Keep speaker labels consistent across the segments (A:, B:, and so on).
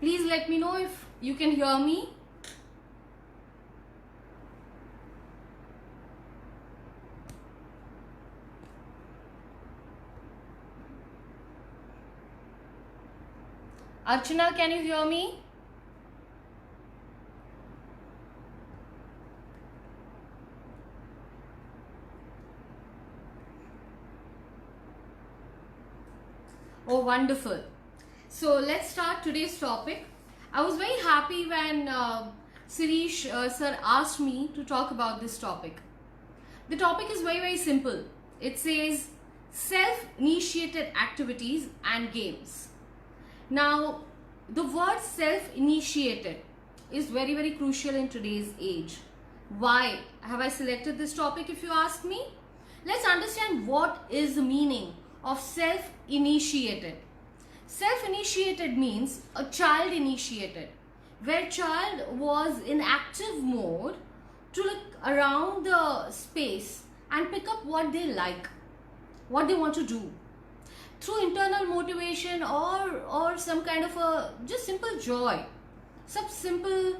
A: Please let me know if you can hear me. Archana, can you hear me? Oh, wonderful. So let's start today's topic. I was very happy when Sirish sir asked me to talk about this topic. The topic is very simple. It says self-initiated activities and games. Now, the word self-initiated is very crucial in today's age. Why have I selected this topic, if you ask me? Let's understand what is the meaning of self-initiated. Self-initiated means a child initiated, where child was in active mode to look around the space and pick up what they like, what they want to do, through internal motivation or some kind of a just simple joy, some simple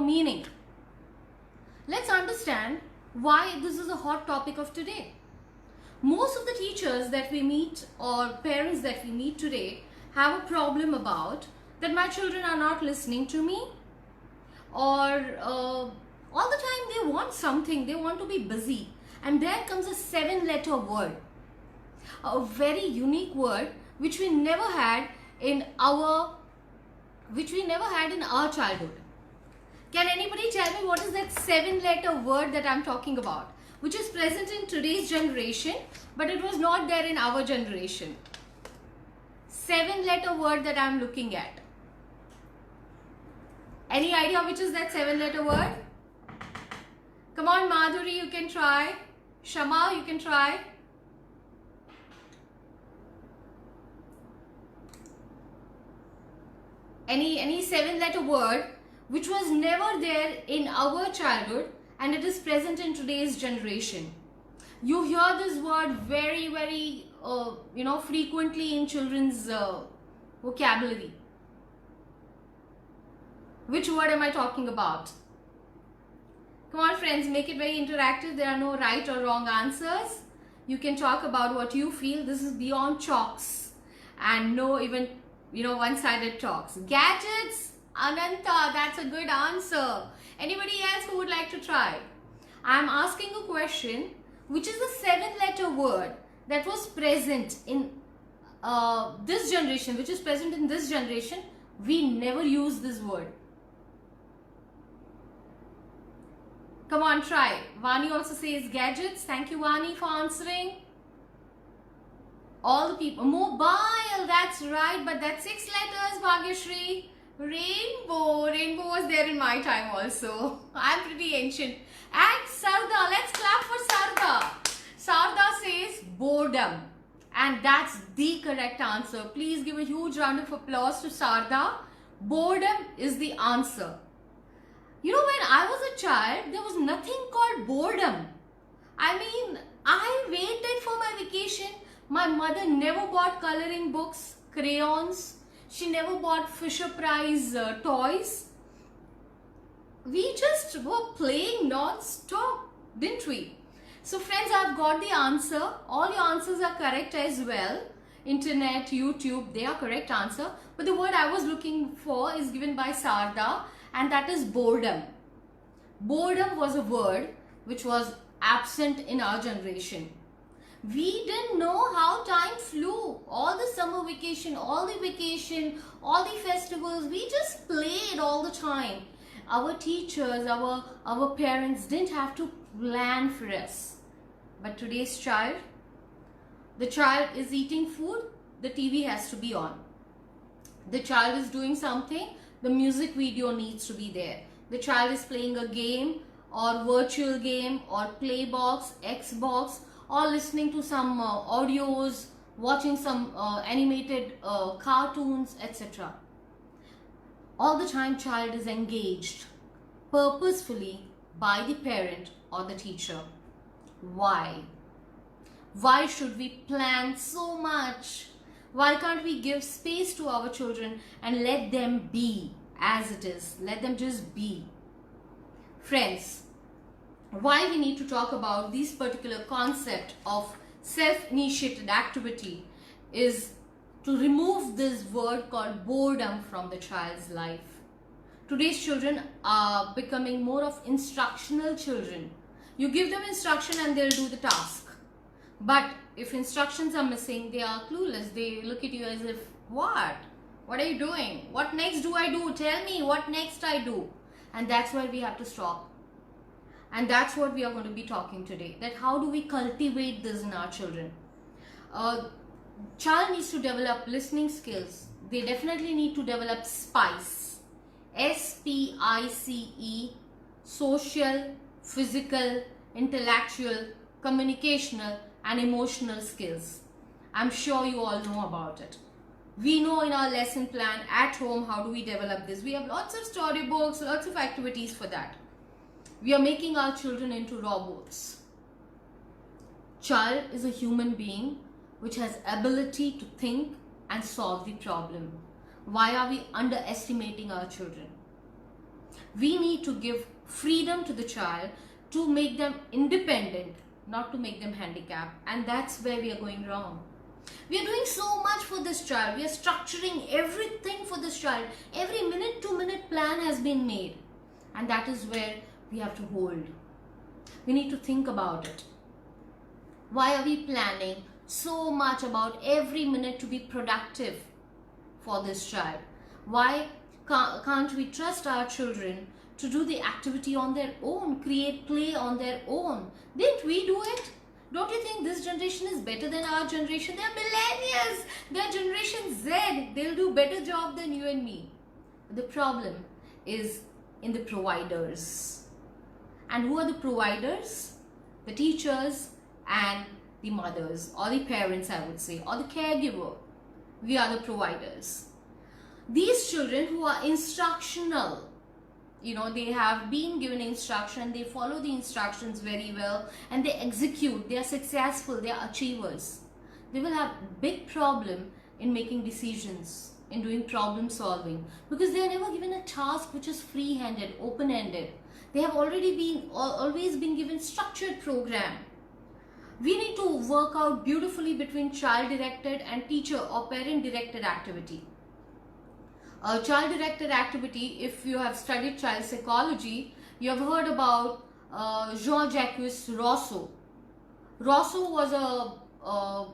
A: meaning. Let's understand why this is a hot topic of today. Most of the teachers that we meet or parents that we meet today have a problem about that my children are not listening to me, or all the time they want something, they want to be busy, and there comes a 7-letter word, a very unique word which we never had in our childhood. Can anybody tell me what is that 7-letter word that I'm talking about, which is present in today's generation but it was not there in our generation? 7-letter word that I'm looking at. Any idea which is that 7-letter word? Come on, Madhuri, you can try. Shama, you can try. Any 7-letter word which was never there in our childhood and it is present in today's generation. You hear this word very frequently in children's vocabulary. Which word am I talking about? Come on friends, make it very interactive. There are no right or wrong answers. You can talk about what you feel. This is beyond chalks and no even one-sided talks. Gadgets, Ananta, that's a good answer. Anybody else who would like to try? I'm asking a question, which is the 7-letter word that was present in this generation, which is present in this generation. We never use this word. Come on, try. Vani also says gadgets. Thank you, Vani, for answering. All the people. Mobile, that's right, but that's 6 letters, Bhagyashri. Rainbow. Rainbow was there in my time also. I'm pretty ancient. And Sarda, let's clap for Sarda. Sarda says boredom. And that's the correct answer. Please give a huge round of applause to Sarda. Boredom is the answer. You know, when I was a child, there was nothing called boredom. I mean, I waited for my vacation. My mother never bought coloring books, crayons. She never bought Fisher-Price toys. We just were playing non-stop, didn't we? So friends, I've got the answer. All your answers are correct as well. Internet, YouTube, they are correct answer. But the word I was looking for is given by Sarda, and that is boredom. Boredom was a word which was absent in our generation. We didn't know how time flew. All the summer vacation, all the festivals, we just played all the time. Our teachers, our parents didn't have to plan for us. But today's child, the child is eating food, the TV has to be on. The child is doing something, the music video needs to be there. The child is playing a game or virtual game or Playbox, Xbox, or listening to some audios, watching some animated cartoons, etc. All the time child is engaged purposefully by the parent or the teacher. Why? Why should we plan so much? Why can't we give space to our children and let them be as it is? Let them just be. Friends, why we need to talk about this particular concept of self-initiated activity is to remove this word called boredom from the child's life. Today's children are becoming more of instructional children. You give them instruction and they'll do the task. But if instructions are missing, they are clueless. They look at you as if, what? What are you doing? What next do I do? Tell me what next I do. And that's where we have to stop. And that's what we are going to be talking today. That how do we cultivate this in our children? Child needs to develop listening skills. They definitely need to develop SPICE. SPICE. Social, physical, intellectual, communicational and emotional skills. I'm sure you all know about it. We know in our lesson plan at home how do we develop this. We have lots of storybooks, lots of activities for that. We are making our children into robots. Child is a human being which has ability to think and solve the problem. Why are we underestimating our children? We need to give freedom to the child to make them independent, not to make them handicapped. And that's where we are going wrong. We are doing so much for this child. We are structuring everything for this child. Every minute to minute plan has been made. And that is where we have to hold. We need to think about it. Why are we planning so much about every minute to be productive for this child? Why can't we trust our children to do the activity on their own, create play on their own? Didn't we do it? Don't you think this generation is better than our generation? They're millennials. They're Generation Z. They'll do better job than you and me. The problem is in the providers. And who are the providers? The teachers and the mothers, or the parents, I would say, or the caregiver. We are the providers. These children who are instructional, they have been given instruction, they follow the instructions very well and they execute, they are successful, they are achievers. They will have big problem in making decisions, in doing problem solving, because they are never given a task which is free-handed, open-ended. They have always been given structured program. We need to work out beautifully between child-directed and teacher or parent-directed activity. Child-directed activity, if you have studied child psychology, you have heard about Jean-Jacques Rousseau. Rousseau was a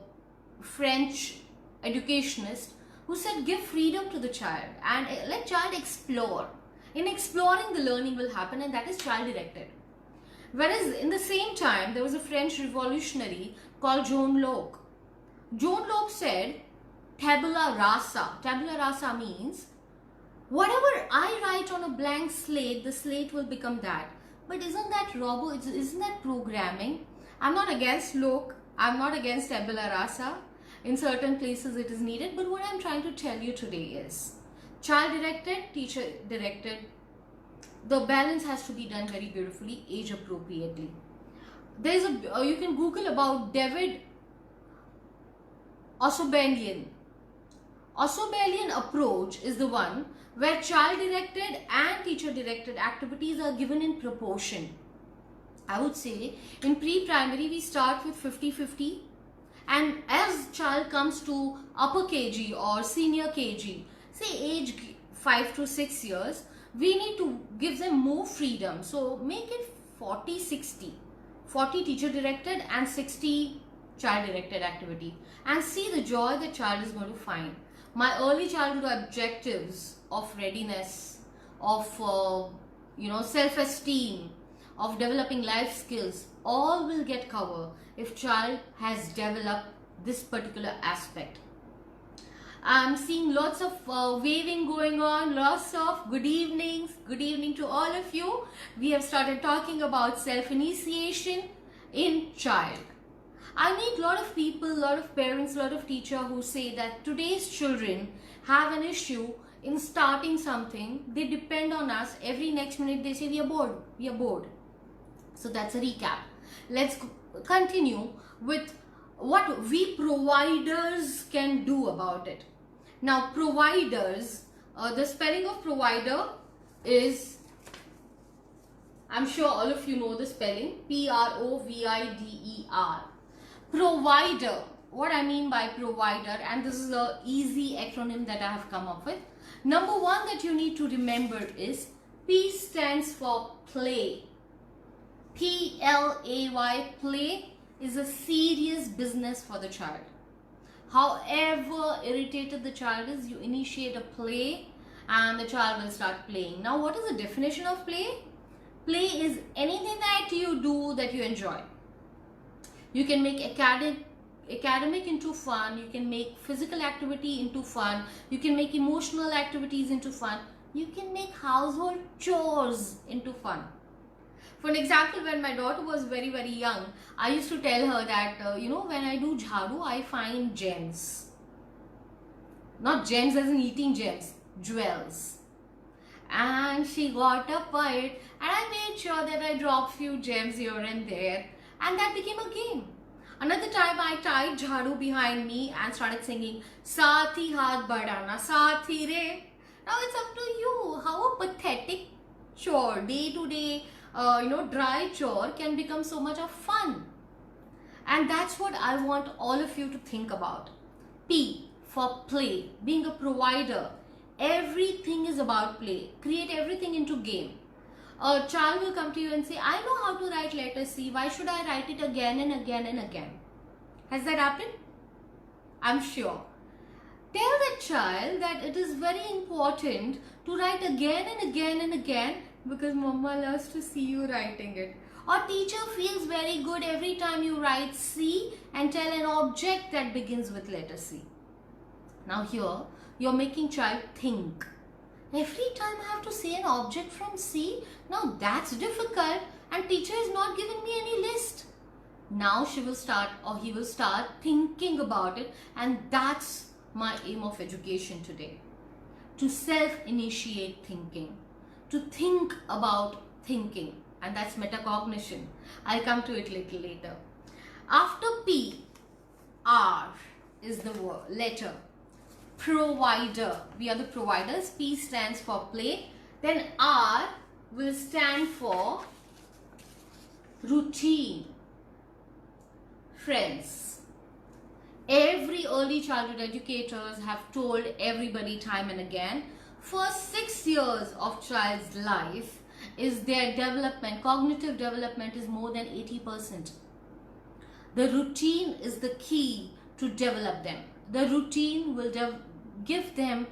A: French educationist who said give freedom to the child and let child explore. In exploring, the learning will happen, and that is child-directed. Whereas in the same time, there was a French revolutionary called John Locke. John Locke said, tabula rasa. Tabula rasa means, whatever I write on a blank slate, the slate will become that. But isn't that isn't that programming? I'm not against Locke. I'm not against tabula rasa. In certain places it is needed. But what I'm trying to tell you today is, child-directed, teacher-directed, the balance has to be done very beautifully, age-appropriately. There's you can Google about David Ausubelian. Ausubelian approach is the one where child-directed and teacher-directed activities are given in proportion. I would say in pre-primary we start with 50-50, and as child comes to upper KG or senior KG, say age 5 to 6 years, we need to give them more freedom. So make it 40-60. 40 teacher-directed and 60 child-directed activity, and see the joy the child is going to find. My early childhood objectives of readiness, of self-esteem, of developing life skills, all will get covered if child has developed this particular aspect. I'm seeing lots of waving going on, lots of good evenings. Good evening to all of you. We have started talking about self-initiation in child. I meet a lot of people, a lot of parents, a lot of teachers who say that today's children have an issue in starting something. They depend on us. Every next minute they say we are bored, we are bored. So that's a recap. Let's continue with what we providers can do about it. Now, providers, the spelling of provider is, I'm sure all of you know the spelling, Provider. Provider. What I mean by provider, and this is a easy acronym that I have come up with. Number one that you need to remember is P stands for play. Play, play is a serious business for the child. However irritated the child is, you initiate a play and the child will start playing. Now, what is the definition of play? Play is anything that you do that you enjoy. You can make academic into fun, you can make physical activity into fun, you can make emotional activities into fun, you can make household chores into fun. For an example, when my daughter was very, very young, I used to tell her that, when I do jharu, I find gems. Not gems as in eating gems, jewels. And she got up by it, and I made sure that I dropped few gems here and there, and that became a game. Another time I tied jharu behind me and started singing, Saathi haath badhana, Saathi re. Now it's up to you how a pathetic chore, day to day, dry chore can become so much of fun. And that's what I want all of you to think about. P for play, being a provider. Everything is about play. Create everything into game. A child will come to you and say, I know how to write letter C. Why should I write it again and again and again? Has that happened? I'm sure. Tell the child that it is very important to write again and again and again because Mama loves to see you writing it. Or teacher feels very good every time you write C and tell an object that begins with letter C. Now here, you're making child think. Every time I have to say an object from C, now that's difficult and teacher is not giving me any list. Now she will start or he will start thinking about it, and that's my aim of education today. To self-initiate thinking, to think about thinking, and that's metacognition. I'll come to it a little later. After P, R is the word, letter. Provider. We are the providers. P stands for play. Then R will stand for routine. Friends. Every early childhood educators have told everybody time and again, first 6 years of child's life is their development, cognitive development is more than 80%. The routine is the key to develop them. The routine will give them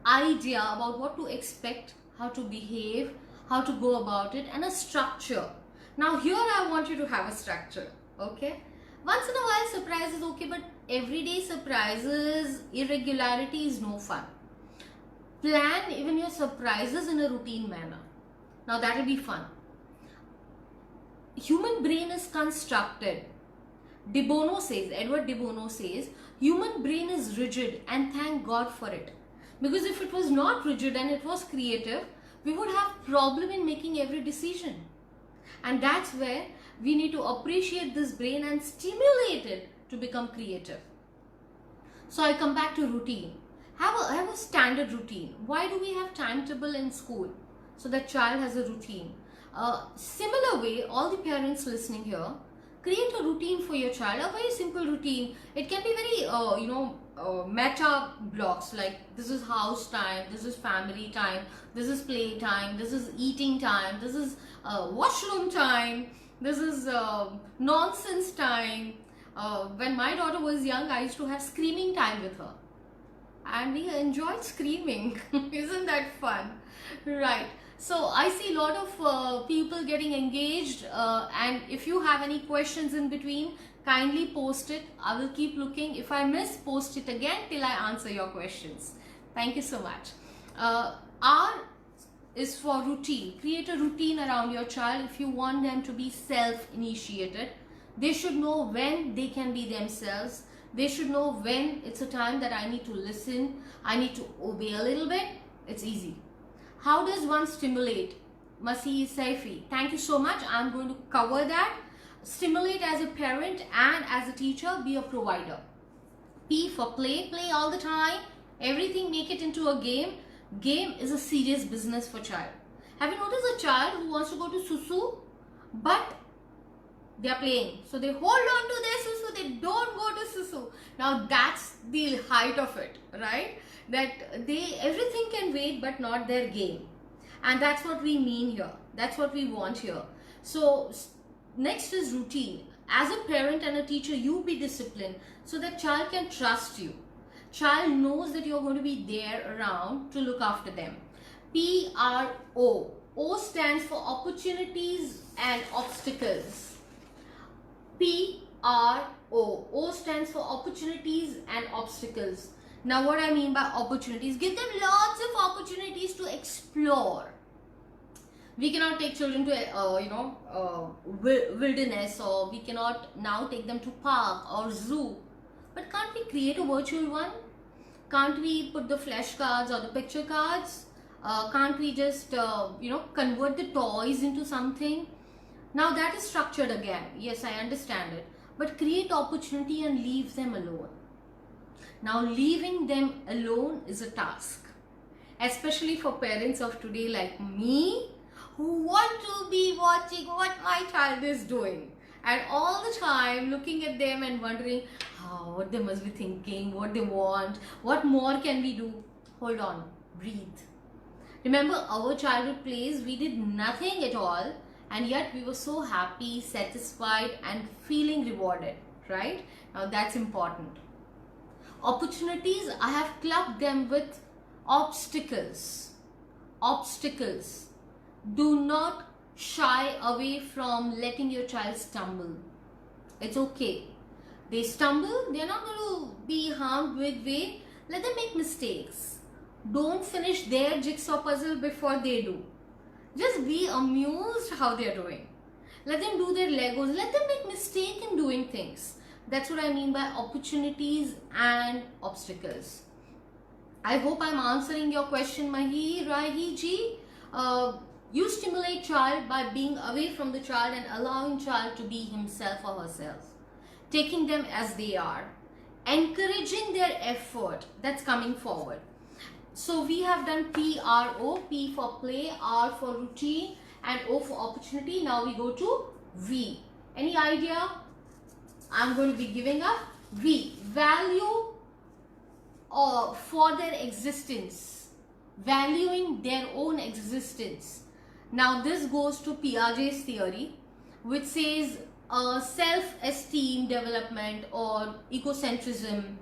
A: idea about what to expect, how to behave, how to go about it, and a structure. Now here I want you to have a structure, okay? Once in a while surprise is okay, but everyday surprises, irregularity is no fun. Plan even your surprises in a routine manner. Now that will be fun. Human brain is constructed. Edward de Bono says, human brain is rigid, and thank God for it. Because if it was not rigid and it was creative, we would have problem in making every decision. And that's where we need to appreciate this brain and stimulate it to become creative. So I come back to routine. Have a standard routine. Why do we have timetable in school? So that child has a routine. Similar way, all the parents listening here, create a routine for your child, a very simple routine. It can be very, meta blocks, like this is house time, this is family time, this is play time, this is eating time, this is washroom time, this is nonsense time. When my daughter was young, I used to have screaming time with her. And we enjoyed screaming. Isn't that fun? Right. So I see a lot of people getting engaged, and if you have any questions in between, kindly post it. I will keep looking. If I miss, post it again till I answer your questions. Thank you so much. R is for routine. Create a routine around your child if you want them to be self-initiated. They should know when they can be themselves. They should know when it's a time that I need to listen, I need to obey a little bit. It's easy. How does one stimulate? Masih Saifi, thank you so much. I'm going to cover that. stimulate as a parent and as a teacher, be a provider. P for play, play all the time. Everything make it into a game. Game is a serious business for child. Have you noticed a child who wants to go to susu, but they are playing? So they hold on to their susu, they don't go to susu. Now that's the height of it, right? That everything can wait but not their game. And that's what we mean here. That's what we want here. So next is routine. As a parent and a teacher, you be disciplined so that child can trust you. Child knows that you're going to be there around to look after them. PRO. O stands for opportunities and obstacles. PRO. O stands for opportunities and obstacles. Now what I mean by opportunities, give them lots of opportunities to explore. We cannot take children to wilderness, or we cannot now take them to park or zoo. But can't we create a virtual one? Can't we put the flashcards or the picture cards? Can't we just convert the toys into something? Now that is structured again. Yes, I understand it. But create opportunity and leave them alone. Now leaving them alone is a task. Especially for parents of today like me, who want to be watching what my child is doing. And all the time looking at them and wondering what they must be thinking, what they want, what more can we do? Hold on, breathe. Remember our childhood plays, we did nothing at all, and yet we were so happy, satisfied and feeling rewarded, right? Now that's important. Opportunities, I have clubbed them with obstacles. Obstacles. Do not shy away from letting your child stumble. It's okay. They stumble, they're not going to be harmed big way. Let them make mistakes. Don't finish their jigsaw puzzle before they do. Just be amused how they're doing. Let them do their Legos. Let them make mistakes in doing things. That's what I mean by opportunities and obstacles. I hope I'm answering your question, Rahi ji. You stimulate child by being away from the child and allowing child to be himself or herself. Taking them as they are. Encouraging their effort that's coming forward. So we have done PRO, P for play, R for routine and O for opportunity. Now we go to V. Any idea? I'm going to be giving up. V. Value for their existence. Valuing their own existence. Now this goes to Piaget's theory, which says self-esteem development or egocentrism.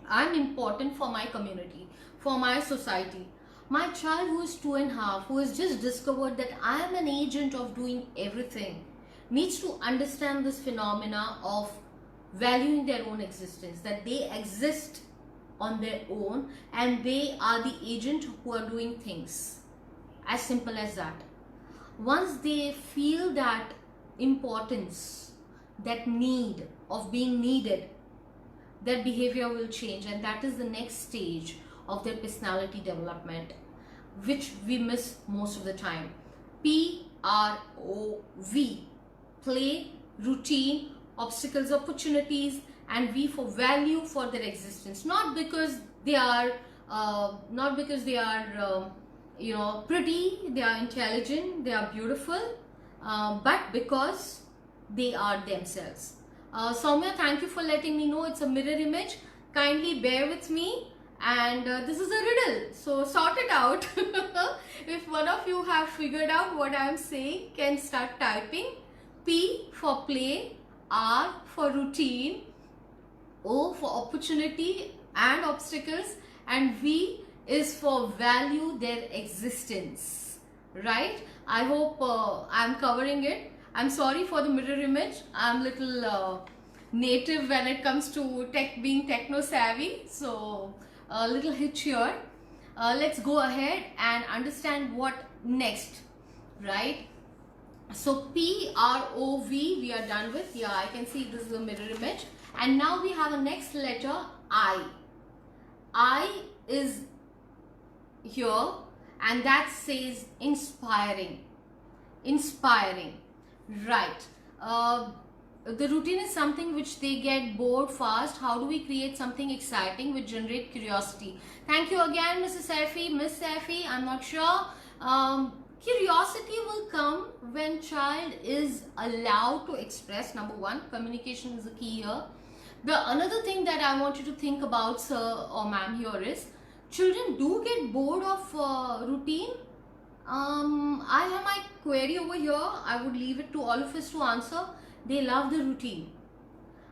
A: I'm important for my community, for my society. My child who is 2.5, who has just discovered that I am an agent of doing everything, needs to understand this phenomena of valuing their own existence, that they exist on their own and they are the agent who are doing things. As simple as that. Once they feel that importance, that need of being needed, their behavior will change, and that is the next stage of their personality development, which we miss most of the time. PROV. Play, routine, obstacles, opportunities, and V for value for their existence. Not because they are pretty, they are intelligent, they are beautiful, but because they are themselves. Soumya, thank you for letting me know it's a mirror image. Kindly bear with me, and this is a riddle, so sort it out. If one of you have figured out what I am saying, can start typing. P for play, R for routine, O for opportunity and obstacles, and V is for value their existence, right? I hope I'm covering it. I'm sorry for the mirror image. I'm little native when it comes to being techno savvy, so a little hitch here. Let's go ahead and understand what next, right? So PROV we are done with. Yeah, I can see this is a mirror image, and now we have a next letter I. I is here, and that says inspiring. Inspiring, right? the routine is something which they get bored fast. How do we create something exciting which generate curiosity? Thank you again, Mrs. Saifi, Miss Saifi. I'm not sure. Curiosity will come when child is allowed to express. Number one, communication is the key here. The another thing that I want you to think about, sir or ma'am, here is children do get bored of routine. I have my query over here. I would leave it to all of us to answer. They love the routine.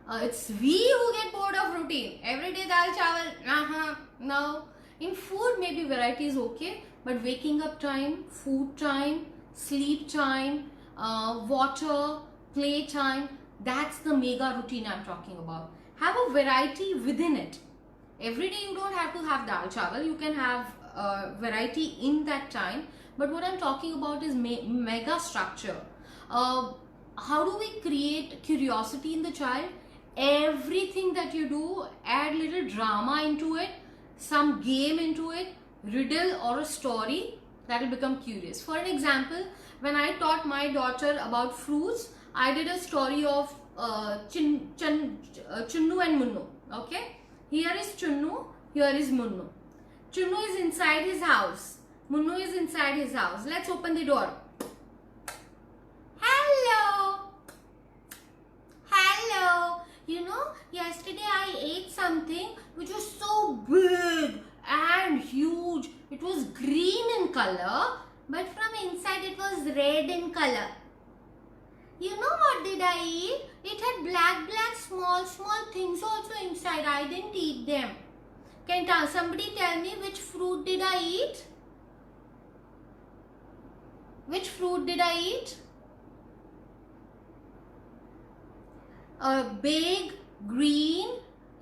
A: It's we who get bored of routine. Every day dal chawal, no. In food maybe variety is okay, but waking up time, food time, sleep time, water, play time, that's the mega routine I'm talking about. Have a variety within it. Every day you don't have to have dal chawal, you can have variety in that time. But what I'm talking about is mega structure. How do we create curiosity in the child? Everything that you do, add little drama into it, some game into it, riddle or a story, that will become curious. For an example, when I taught my daughter about fruits, I did a story of Chunnu and Munnu. Okay, here is Chunnu, here is Munnu. Chunnu is inside his house, Munnu is inside his house. Let's open the door. Hello. Hello. You know, yesterday I ate something which was so big and huge. It was green in color, but from inside it was red in color. You know what did I eat? It had black small things also inside. I didn't eat them. Can somebody tell me which fruit did I eat? Which fruit did I eat? Big, green,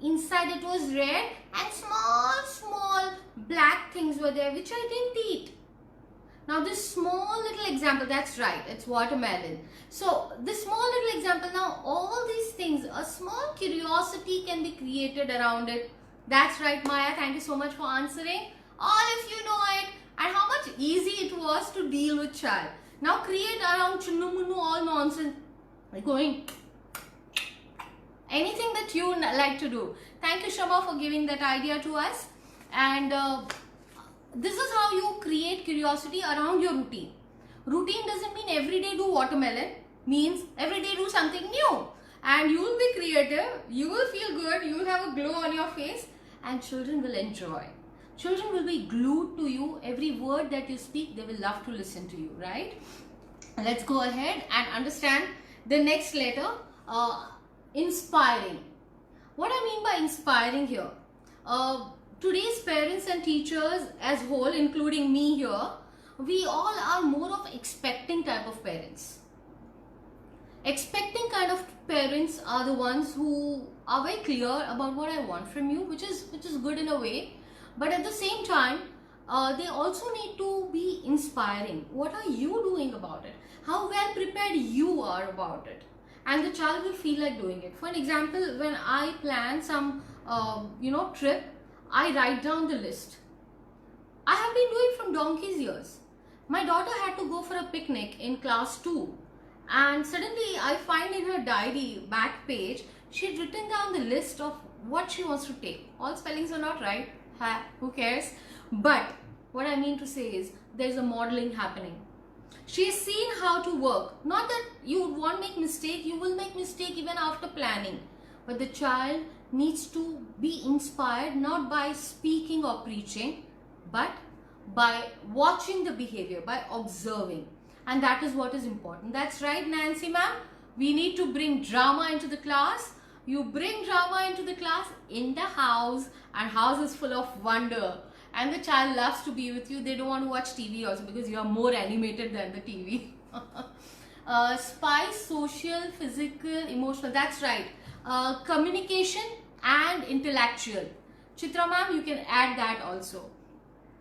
A: inside it was red, and small black things were there which I didn't eat. Now this small little example, that's right, it's watermelon. So this small little example, now all these things, a small curiosity can be created around it. That's right, Maya, thank you so much for answering. All of you know it, and how much easy it was to deal with child. Now create around Chunnu Munnu all nonsense. Like going anything that you like to do. Thank you, Shama, for giving that idea to us. And this is how you create curiosity around your routine. Routine doesn't mean every day do watermelon. Means every day do something new. And you will be creative. You will feel good. You will have a glow on your face. And children will enjoy. Children will be glued to you. Every word that you speak, they will love to listen to you, right? Let's go ahead and understand the next letter. Inspiring. What I mean by inspiring here, today's parents and teachers as whole, including me here, we all are more of expecting type of parents. Expecting kind of parents are the ones who are very clear about what I want from you, which is good in a way, but at the same time they also need to be inspiring. What are you doing about it? How well prepared you are about it? And the child will feel like doing it. For an example, when I plan some trip, I write down the list. I have been doing from donkey's years. My daughter had to go for a picnic in class 2, and suddenly I find in her diary back page she had written down the list of what she wants to take. All spellings are not right, who cares? But what I mean to say is there is a modeling happening. She has seen how to work. Not that you won't make mistake, you will make mistake even after planning. But the child needs to be inspired not by speaking or preaching, but by watching the behavior, by observing. And that is what is important. That's right, Nancy ma'am. We need to bring drama into the class. You bring drama into the class in the house, and house is full of wonder. And the child loves to be with you. They don't want to watch TV also because you are more animated than the TV. Spice, social, physical, emotional. That's right. Communication and intellectual. Chitra ma'am, you can add that also.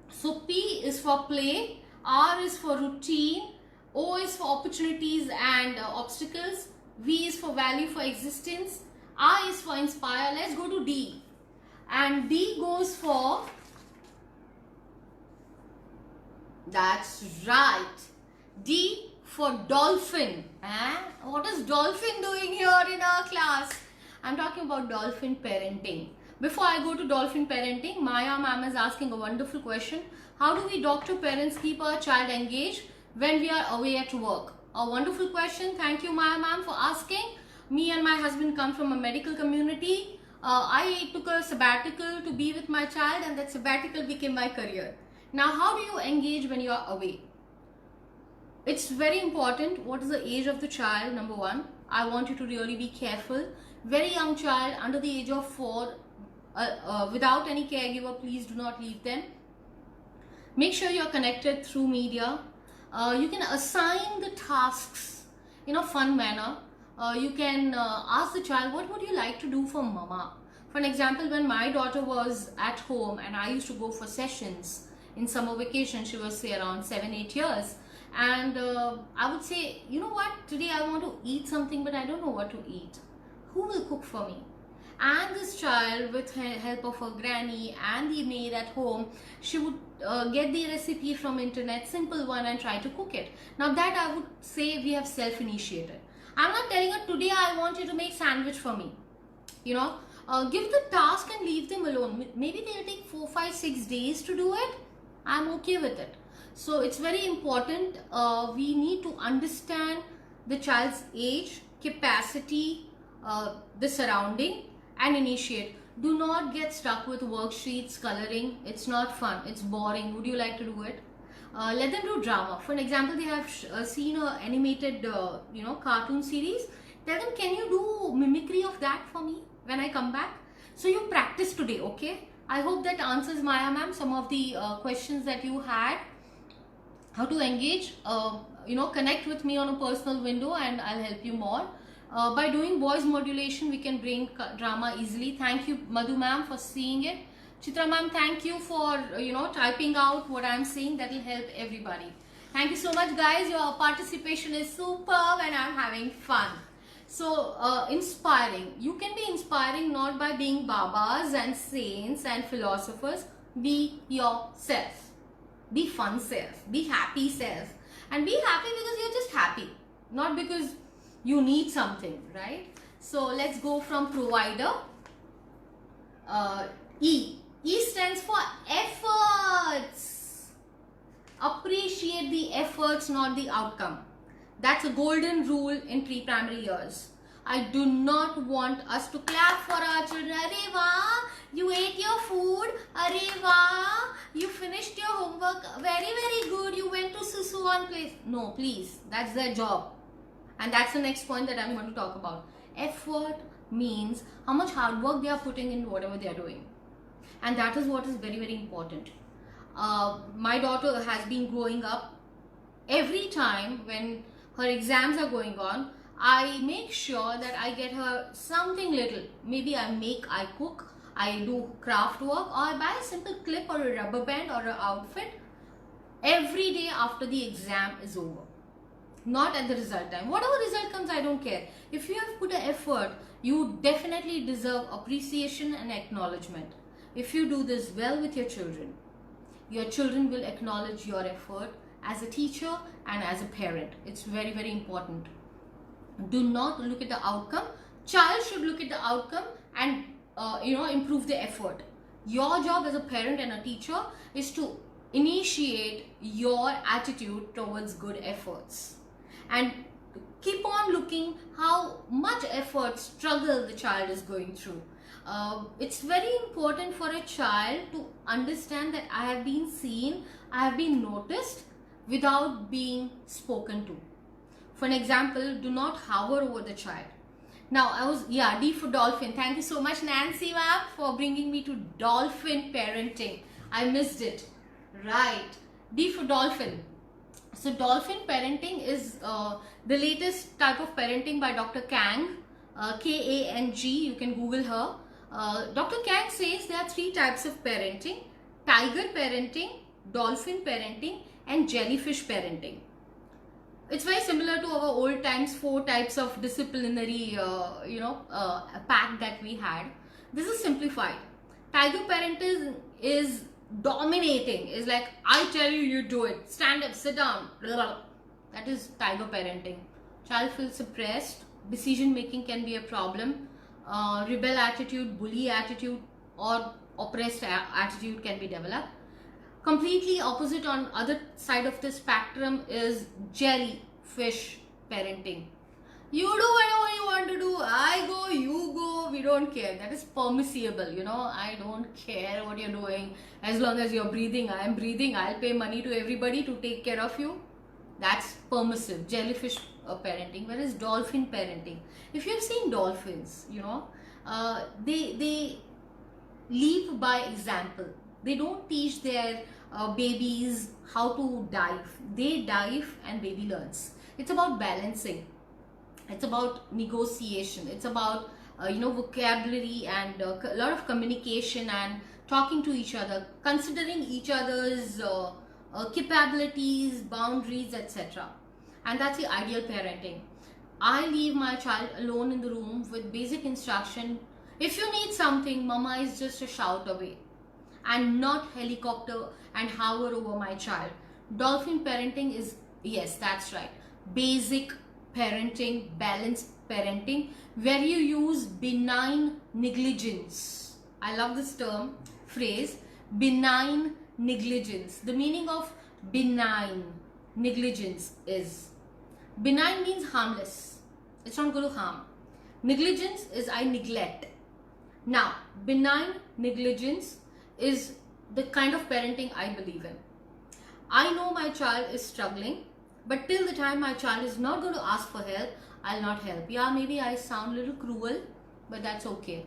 A: So P is for play, R is for routine, O is for opportunities and obstacles, V is for value for existence, I is for inspire. Let's go to D. And D goes for, that's right, D for dolphin. What is dolphin doing here in our class? I'm talking about dolphin parenting. Before I go to dolphin parenting, Maya ma'am is asking a wonderful question. How do we doctor parents keep our child engaged when we are away at work? A wonderful question. Thank you, Maya ma'am, for asking. Me and my husband come from a medical community. I took a sabbatical to be with my child, and that sabbatical became my career. Now, how do you engage when you are away? It's very important. What is the age of the child? Number one, I want you to really be careful. Very young child under the age of 4, without any caregiver, please do not leave them. Make sure you're connected through media. You can assign the tasks in a fun manner. You can ask the child, what would you like to do for mama? For an example, when my daughter was at home and I used to go for sessions in summer vacation, she was say around 7-8 years, and I would say, you know what, today I want to eat something but I don't know what to eat. Who will cook for me? And this child, with help of her granny and the maid at home, she would get the recipe from internet, simple one, and try to cook it. Now that I would say we have self-initiated. I'm not telling her today I want you to make sandwich for me. You know, give the task and leave them alone. Maybe they'll take 4, 5, 6 days to do it. I'm okay with it. So it's very important. We need to understand the child's age, capacity, the surrounding, and initiate. Do not get stuck with worksheets, coloring. It's not fun. It's boring. Would you like to do it? Let them do drama. For an example, they have seen a animated, cartoon series. Tell them, can you do mimicry of that for me when I come back? So you practice today, okay? I hope that answers, Maya ma'am, some of the questions that you had. How to engage? Connect with me on a personal window and I'll help you more. By doing voice modulation, we can bring drama easily. Thank you, Madhu ma'am, for seeing it. Chitra ma'am, thank you for typing out what I'm saying. That will help everybody. Thank you so much, guys. Your participation is superb and I'm having fun. So inspiring. You can be inspiring not by being babas and saints and philosophers. Be yourself. Be fun self. Be happy self. And be happy because you're just happy, not because you need something, right? So let's go from provider. E. E stands for efforts. Appreciate the efforts, not the outcome. That's a golden rule in pre-primary years. I do not want us to clap for our children. Arey wah, you ate your food. Arey wah, you finished your homework. Very, very good. You went to Susu on place. No, please. That's their job. And that's the next point that I'm going to talk about. Effort means how much hard work they are putting in whatever they are doing. And that is what is very, very important. My daughter has been growing up. Every time when her exams are going on, I make sure that I get her something little. Maybe I cook, I do craft work, or I buy a simple clip or a rubber band or an outfit every day after the exam is over. Not at the result time. Whatever result comes, I don't care. If you have put an effort, you definitely deserve appreciation and acknowledgement. If you do this well with your children will acknowledge your effort as a teacher and as a parent. It's very, very important. Do not look at the outcome. Child should look at the outcome and improve the effort. Your job as a parent and a teacher is to initiate your attitude towards good efforts. And keep on looking how much effort, struggle the child is going through. It's very important for a child to understand that I have been seen, I have been noticed without being spoken to. For an example, do not hover over the child. Now, D for dolphin. Thank you so much, Nancy ma'am, for bringing me to dolphin parenting. I missed it. Right. D for dolphin. So dolphin parenting is the latest type of parenting by Dr. Kang, K-A-N-G, you can Google her. Dr. Kang says there are 3 types of parenting: tiger parenting, dolphin parenting, and jellyfish parenting. It's very similar to our old times 4 types of disciplinary, pack that we had. This is simplified. Tiger parenting is dominating, is like, I tell you, you do it. Stand up, sit down. That is tiger parenting. Child feels suppressed, decision making can be a problem, rebel attitude, bully attitude, or oppressed attitude can be developed. Completely opposite on other side of the spectrum is jellyfish parenting. You do whatever you want to do. I go, you go. We don't care. That is permissible. I don't care what you're doing. As long as you're breathing, I am breathing. I'll pay money to everybody to take care of you. That's permissive. Jellyfish parenting. Whereas dolphin parenting. If you've seen dolphins, they lead by example. They don't teach their babies how to dive. They dive and baby learns. It's about balancing. It's about negotiation. It's about vocabulary and a lot of communication and talking to each other, considering each other's capabilities, boundaries, etc. And that's the ideal parenting. I leave my child alone in the room with basic instruction. If you need something, mama is just a shout away, and not helicopter and hover over my child. Dolphin parenting is, yes, that's right, basic parenting, balanced parenting, where you use benign negligence. I love this term, phrase, benign negligence. The meaning of benign negligence is, benign means harmless. It's not going to harm. Negligence is I neglect. Now, benign negligence is the kind of parenting I believe in. I know my child is struggling, but till the time my child is not going to ask for help, I'll not help. Yeah, maybe I sound a little cruel, but that's okay.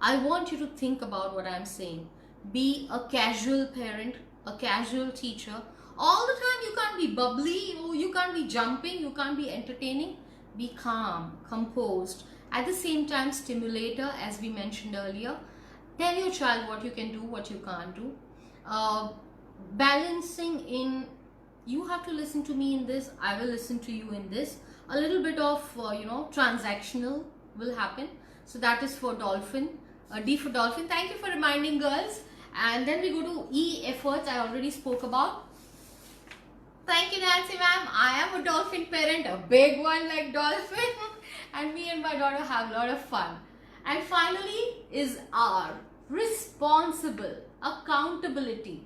A: I want you to think about what I'm saying. Be a casual parent, a casual teacher. All the time you can't be bubbly, you can't be jumping, you can't be entertaining. Be calm, composed. At the same time, stimulator, as we mentioned earlier. Tell your child what you can do, what you can't do. Balancing in, you have to listen to me in this, I will listen to you in this. A little bit of, transactional will happen. So that is for dolphin. D for dolphin. Thank you for reminding, girls. And then we go to E, efforts. I already spoke about. Thank you, Nancy ma'am. I am a dolphin parent, a big one like dolphin. And me and my daughter have a lot of fun. And finally is R, responsible, accountability.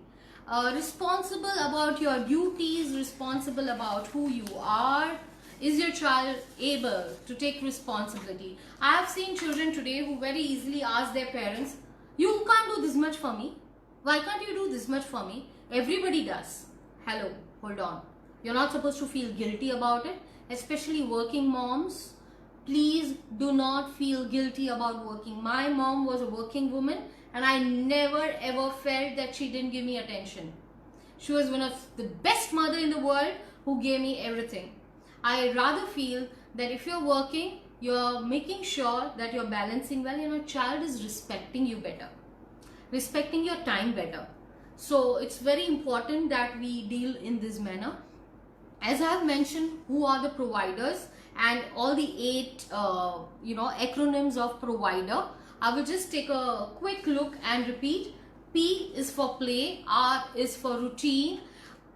A: Responsible about your duties, responsible about who you are. Is your child able to take responsibility? I have seen children today who very easily ask their parents, you can't do this much for me. Why can't you do this much for me? Everybody does. Hello, hold on. You're not supposed to feel guilty about it, especially working moms. Please do not feel guilty about working. My mom was a working woman and I never ever felt that she didn't give me attention. She was one of the best mother in the world who gave me everything. I rather feel that if you're working, you're making sure that you're balancing well and your child is respecting you better, respecting your time better. So it's very important that we deal in this manner. As I have mentioned, who are the providers and all the 8 acronyms of provider, I will just take a quick look and repeat. P is for play, R is for routine,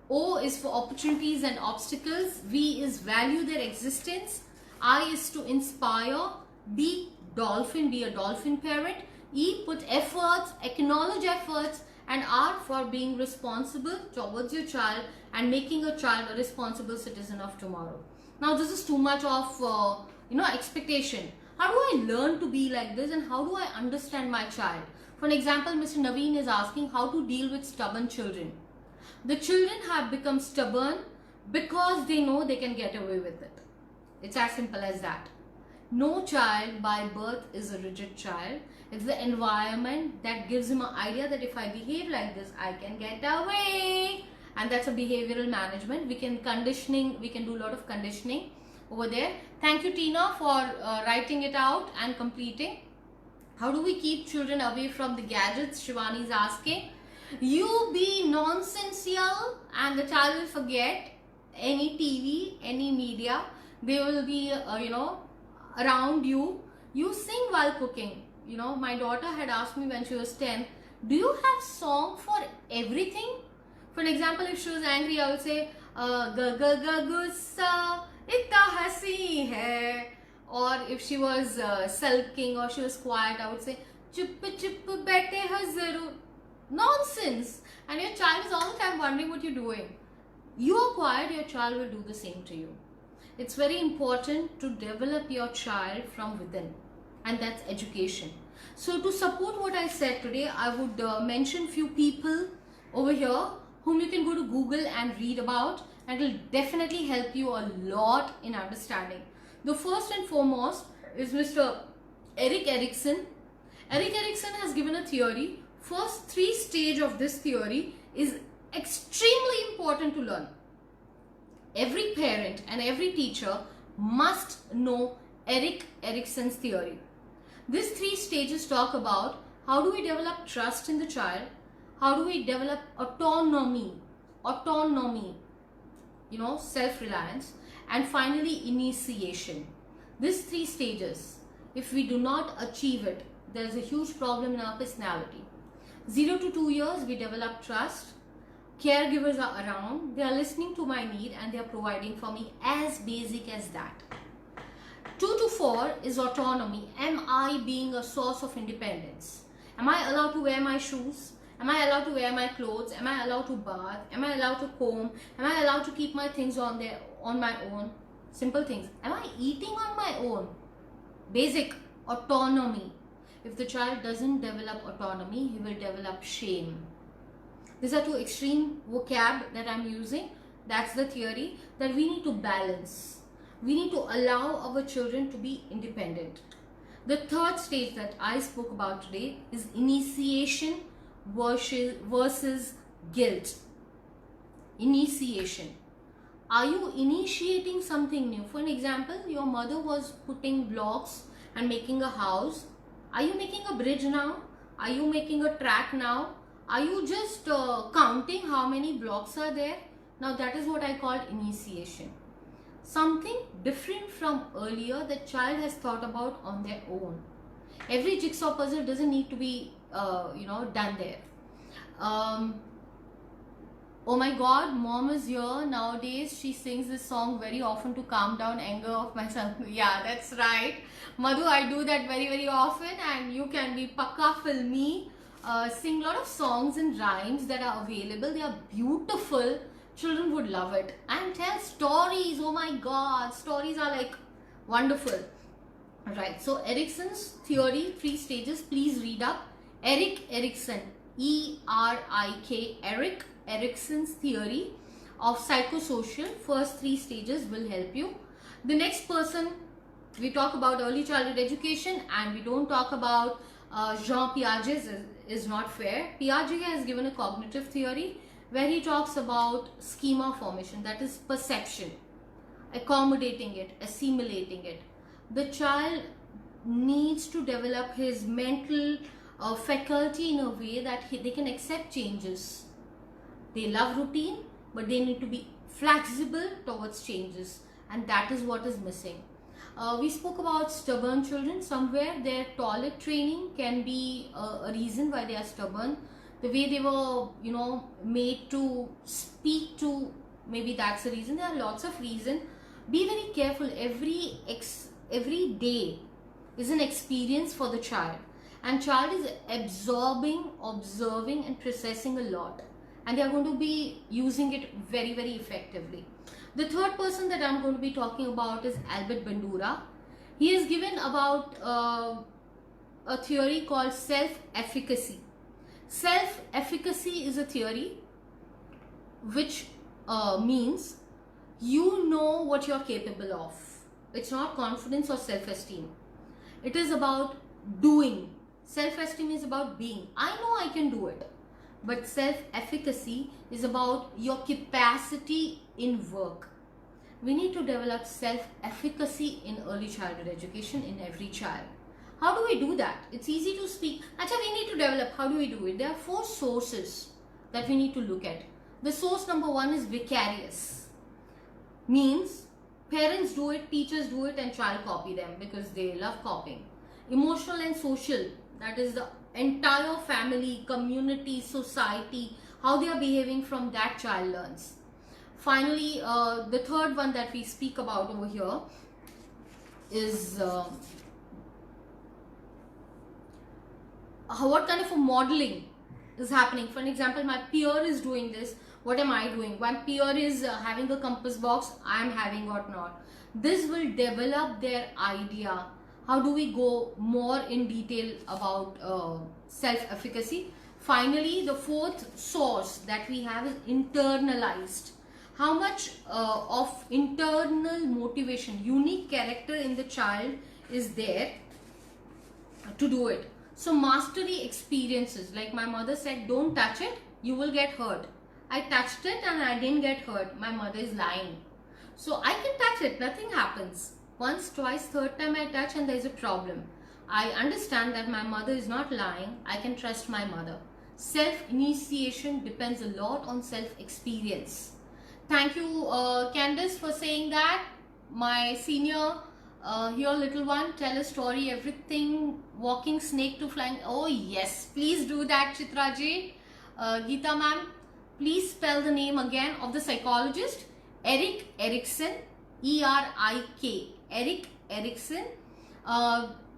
A: O is for opportunities and obstacles, V is value their existence, I is to inspire, D dolphin, be a dolphin parent, E put efforts, acknowledge efforts, and R for being responsible towards your child and making a child a responsible citizen of tomorrow. Now this is too much of expectation. How do I learn to be like this and how do I understand my child? For example, Mr. Naveen is asking how to deal with stubborn children. The children have become stubborn because they know they can get away with it. It's as simple as that. No child by birth is a rigid child. It's the environment that gives him an idea that if I behave like this, I can get away. And that's a behavioral management. We can do a lot of conditioning over there. Thank you, Tina, for writing it out and completing. How do we keep children away from the gadgets? Shivani is asking. You be nonsensical and the child will forget any TV, any media. They will be, around you. You sing while cooking. My daughter had asked me when she was 10, do you have song for everything? For example, if she was angry, I would say, Ga ga ga gussa, itna hasi hai. Or if she was sulking or she was quiet, I would say, chup chup baite ho zarur. Nonsense. And your child is all the time wondering what you're doing. You are quiet, your child will do the same to you. It's very important to develop your child from within, and that's education. So to support what I said today, I would mention few people over here whom you can go to Google and read about, and it will definitely help you a lot in understanding. The first and foremost is Mr. Erik Erikson. Erik Erikson has given a theory. First 3 stage of this theory is extremely important to learn. Every parent and every teacher must know Erik Erikson's theory. These 3 stages talk about how do we develop trust in the child, how do we develop autonomy, self-reliance, and finally initiation. These 3 stages, if we do not achieve it, there is a huge problem in our personality. 0 to 2 years, we develop trust. Caregivers are around, they are listening to my need and they are providing for me, as basic as that. 2 to 4 is autonomy. Am I being a source of independence? Am I allowed to wear my shoes? Am I allowed to wear my clothes? Am I allowed to bath? Am I allowed to comb? Am I allowed to keep my things on my own? Simple things. Am I eating on my own? Basic autonomy. If the child doesn't develop autonomy, he will develop shame. These are 2 extreme vocab that I'm using. That's the theory that we need to balance. We need to allow our children to be independent. The third stage that I spoke about today is initiation versus guilt. Initiation. Are you initiating something new? For an example, your mother was putting blocks and making a house. Are you making a bridge now? Are you making a track now? Are you just counting how many blocks are there? Now that is what I call initiation. Something different from earlier that child has thought about on their own. Every jigsaw puzzle doesn't need to be done there. Oh my god, mom is here. Nowadays she sings this song very often to calm down anger of my son. Yeah, that's right. Madhu, I do that very, very often, and you can be Pakka Filmi. Sing a lot of songs and rhymes that are available. They are beautiful. Children would love it. And tell stories. Oh my god, stories are like wonderful. Right, so Erikson's theory, 3 stages, please read up. Erik Erikson, E-R-I-K, Erik Erikson's theory of psychosocial, first 3 stages will help you. The next person, we talk about early childhood education and we don't talk about Jean Piaget is not fair. Piaget has given a cognitive theory where he talks about schema formation, that is perception, accommodating it, assimilating it. The child needs to develop his mental faculty in a way that they can accept changes. They love routine, but they need to be flexible towards changes, and that is what is missing. We spoke about stubborn children. Somewhere their toilet training can be a reason why they are stubborn. The way they were, made to speak to, maybe that's the reason. There are lots of reasons. Be very careful. Every day is an experience for the child, and child is absorbing, observing and processing a lot, and they are going to be using it very, very effectively. The third person that I'm going to be talking about is Albert Bandura. He has given about a theory called self-efficacy. Self-efficacy is a theory which means you know what you're capable of. It's not confidence or self-esteem. It is about doing. Self-esteem is about being. I know I can do it. But self-efficacy is about your capacity in work. We need to develop self-efficacy in early childhood education in every child. How do we do that? It's easy to speak. Actually, we need to develop. How do we do it? There are 4 sources that we need to look at. The source number 1 is vicarious. Means parents do it, teachers do it, and child copy them because they love copying. Emotional and social, that is the entire family, community, society, how they are behaving, from that child learns. Finally, the third one that we speak about over here is what kind of a modeling is happening. For an example, my peer is doing this, what am I doing? One peer is having a compass box, I am having what not. This will develop their idea. How do we go more in detail about self-efficacy? Finally, the fourth source that we have is internalized. How much of internal motivation, unique character in the child is there to do it. So mastery experiences, like my mother said, don't touch it, you will get hurt. I touched it and I didn't get hurt. My mother is lying. So I can touch it, nothing happens. Once, twice, third time I touch and there is a problem. I understand that my mother is not lying. I can trust my mother. Self-initiation depends a lot on self-experience. Thank you, Candice, for saying that. My senior, here little one, tell a story, everything, walking snake to flying. Oh yes, please do that, Chitraji. Geeta ma'am, please spell the name again of the psychologist. Erik Erikson, E-R-I-K, Erik Erikson.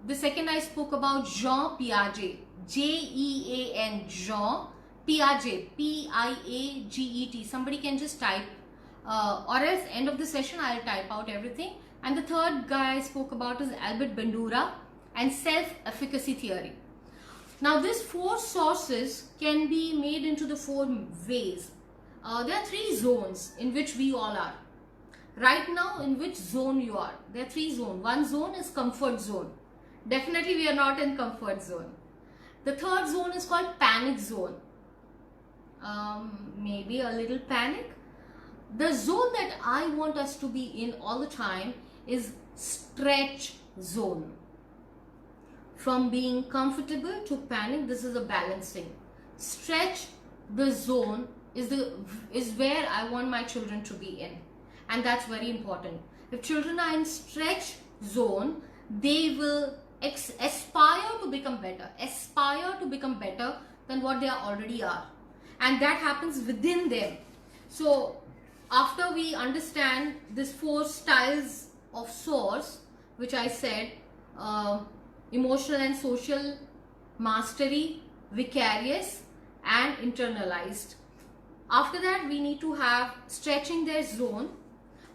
A: The second I spoke about Jean Piaget, J-E-A-N, Jean Piaget, P-I-A-G-E-T. Somebody can just type, or else end of the session I'll type out everything. And the third guy I spoke about is Albert Bandura and self-efficacy theory. Now these four sources can be made into the four ways. There are three zones in which we all are. Right now, in which zone you are? There are three zones. One zone is comfort zone. Definitely we are not in comfort zone. The third zone is called panic zone. Maybe a little panic. The zone that I want us to be in all the time is stretch zone. From being comfortable to panic, this is a balancing. Stretch the zone is where I want my children to be in, and that's very important. If children are in stretch zone, they will aspire to become better than what they already are, and that happens within them. So after we understand these four styles of source, which I said, emotional and social, mastery, vicarious, and internalized. After that, we need to have stretching their zone.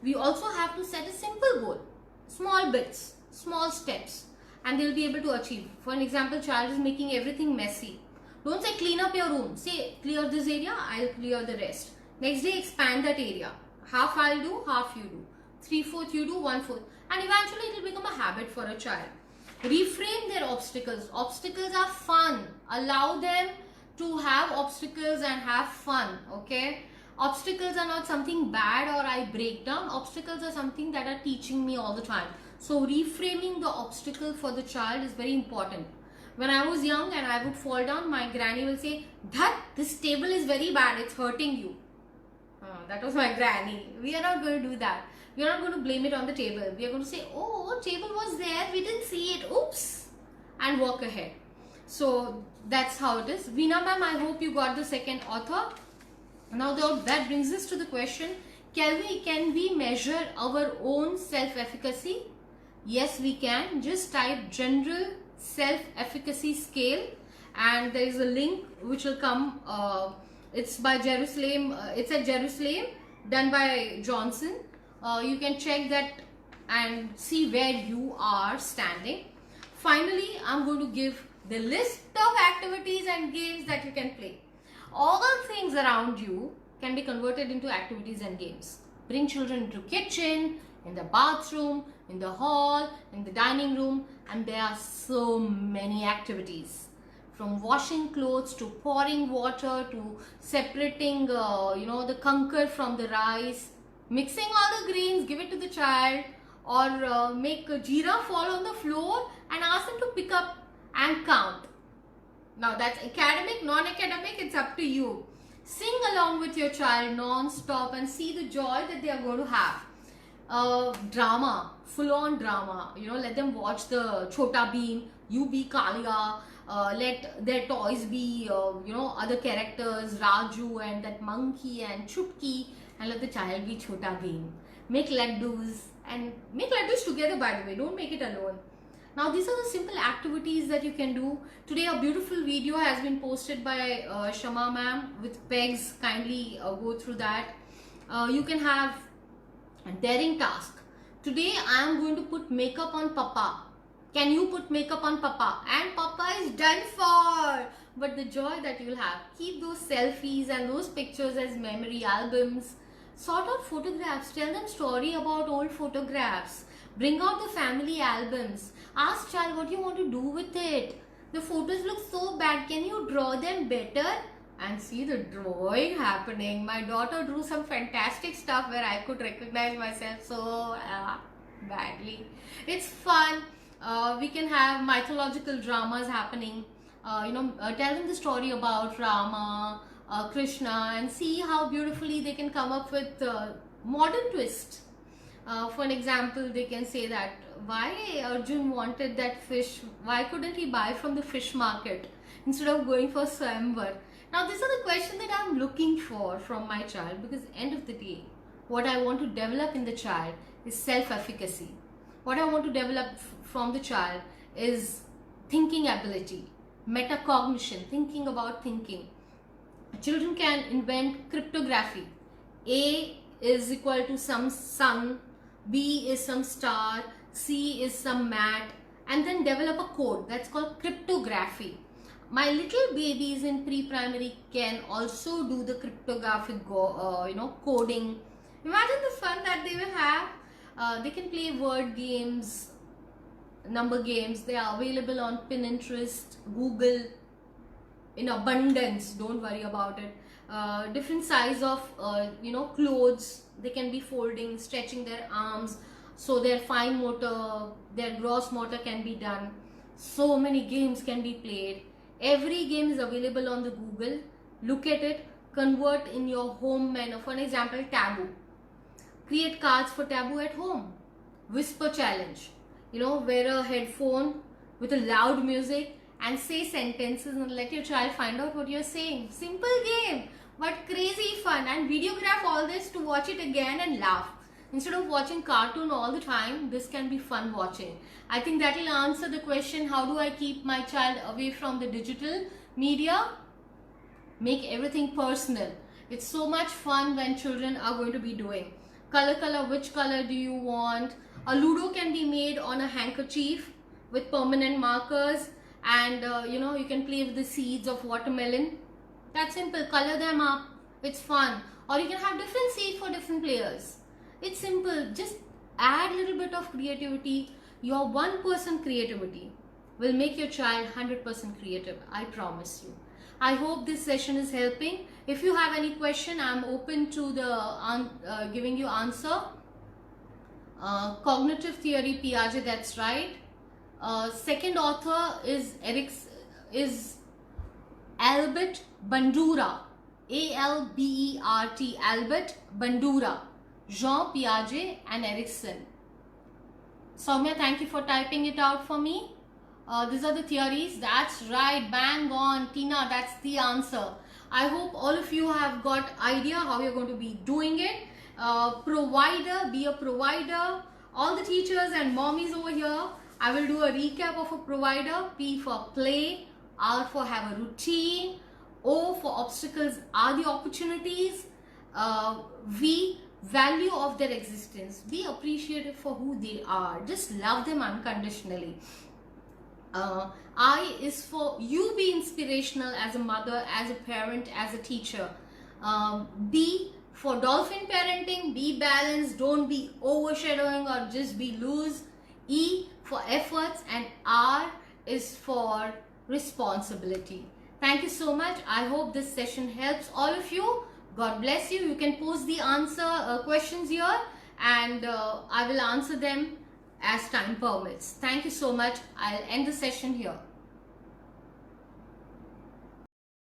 A: We also have to set a simple goal, small bits, small steps, and they'll be able to achieve. For an example, child is making everything messy. Don't say clean up your room. Say clear this area, I'll clear the rest. Next day, expand that area. Half I'll do, half you do. 3/4 you do, 1/4. And eventually it will become a habit for a child. Reframe their obstacles. Obstacles are fun. Allow them to have obstacles and have fun. Okay? Obstacles are not something bad or I break down. Obstacles are something that are teaching me all the time. So reframing the obstacle for the child is very important. When I was young and I would fall down, my granny will say, "That this table is very bad, it's hurting you." That was my granny. We are not going to do that. We are not going to blame it on the table. We are going to say, "Oh, table was there, we didn't see it, oops," and walk ahead. So that's how it is. Veena ma'am, I hope you got the second author. Now that brings us to the question, can we measure our own self-efficacy? Yes, we can. Just type general self-efficacy scale and there is a link which will come. It's by Jerusalem. It's at Jerusalem, done by Johnson. You can check that and see where you are standing. Finally, I'm going to give the list of activities and games that you can play. All things around you can be converted into activities and games. Bring children into kitchen, in the bathroom, in the hall, in the dining room, and there are so many activities. From washing clothes to pouring water to separating, the conker from the rice, mixing all the grains, give it to the child, or make a jeera fall on the floor and ask them to pick up and count. Now that's academic, non-academic, it's up to you. Sing along with your child non-stop and see the joy that they are going to have. Drama, full-on drama, let them watch the Chota Bheem, you be Kalia, let their toys be, other characters, Raju and that monkey and Chutki, and let the child be chota game. Make laddus and make laddus together, by the way, don't make it alone. Now these are the simple activities that you can do. Today a beautiful video has been posted by Shama ma'am with pegs. Kindly go through that. You can have a daring task. Today I am going to put makeup on Papa. Can you put makeup on Papa? And Papa is done for. But the joy that you'll have. Keep those selfies and those pictures as memory albums. Sort out photographs. Tell them story about old photographs. Bring out the family albums. Ask child what you want to do with it. The photos look so bad. Can you draw them better? And see the drawing happening. My daughter drew some fantastic stuff where I could recognize myself so badly. It's fun. We can have mythological dramas happening. Tell them the story about Rama, Krishna, and see how beautifully they can come up with modern twist. For an example, they can say that why Arjun wanted that fish, why couldn't he buy from the fish market instead of going for Swayamvar? Now these are the questions that I'm looking for from my child, because end of the day, what I want to develop in the child is self-efficacy. What I want to develop from the child is thinking ability, metacognition, thinking about thinking. Children can invent cryptography. A is equal to some sun, B is some star, C is some mat, and then develop a code that's called cryptography. My little babies in pre-primary can also do the cryptographic coding. Imagine the fun that they will have. They can play word games, number games. They are available on Pinterest, Google in abundance. Don't worry about it. Different size of clothes. They can be folding, stretching their arms, so their fine motor, their gross motor can be done. So many games can be played. Every game is available on the Google. Look at it, convert in your home menu. For an example, Taboo. Create cards for Taboo at home. Whisper challenge. Wear a headphone with a loud music and say sentences and let your child find out what you're saying. Simple game, but crazy fun. And videograph all this to watch it again and laugh. Instead of watching cartoon all the time, this can be fun watching. I think that will answer the question, how do I keep my child away from the digital media? Make everything personal. It's so much fun when children are going to be doing. Color, which color do you want? A Ludo can be made on a handkerchief with permanent markers, and you can play with the seeds of watermelon. That's simple. Color them up. It's fun. Or you can have different seeds for different players. It's simple. Just add a little bit of creativity. Your 1% creativity will make your child 100% creative. I promise you. I hope this session is helping. If you have any question, I'm open to the giving you answer. Cognitive theory, Piaget, that's right. Second author is Albert Bandura. A-L-B-E-R-T, Albert Bandura. Jean Piaget and Erikson. Soumya, thank you for typing it out for me. These are the theories. That's right, bang on. Tina, that's the answer. I hope all of you have got idea how you're going to be doing it. Provider, be a provider. All the teachers and mommies over here, I will do a recap of a provider. P for play, R for have a routine, O for obstacles are the opportunities, V, value of their existence. Be appreciative for who they are. Just love them unconditionally. I is for you be inspirational as a mother, as a parent, as a teacher. D for dolphin parenting, be balanced, don't be overshadowing or just be loose. E for efforts, and R is for responsibility. Thank you so much. I hope this session helps all of you. God bless you. You can post the answer questions here, and I will answer them as time permits. Thank you so much. I'll end the session here.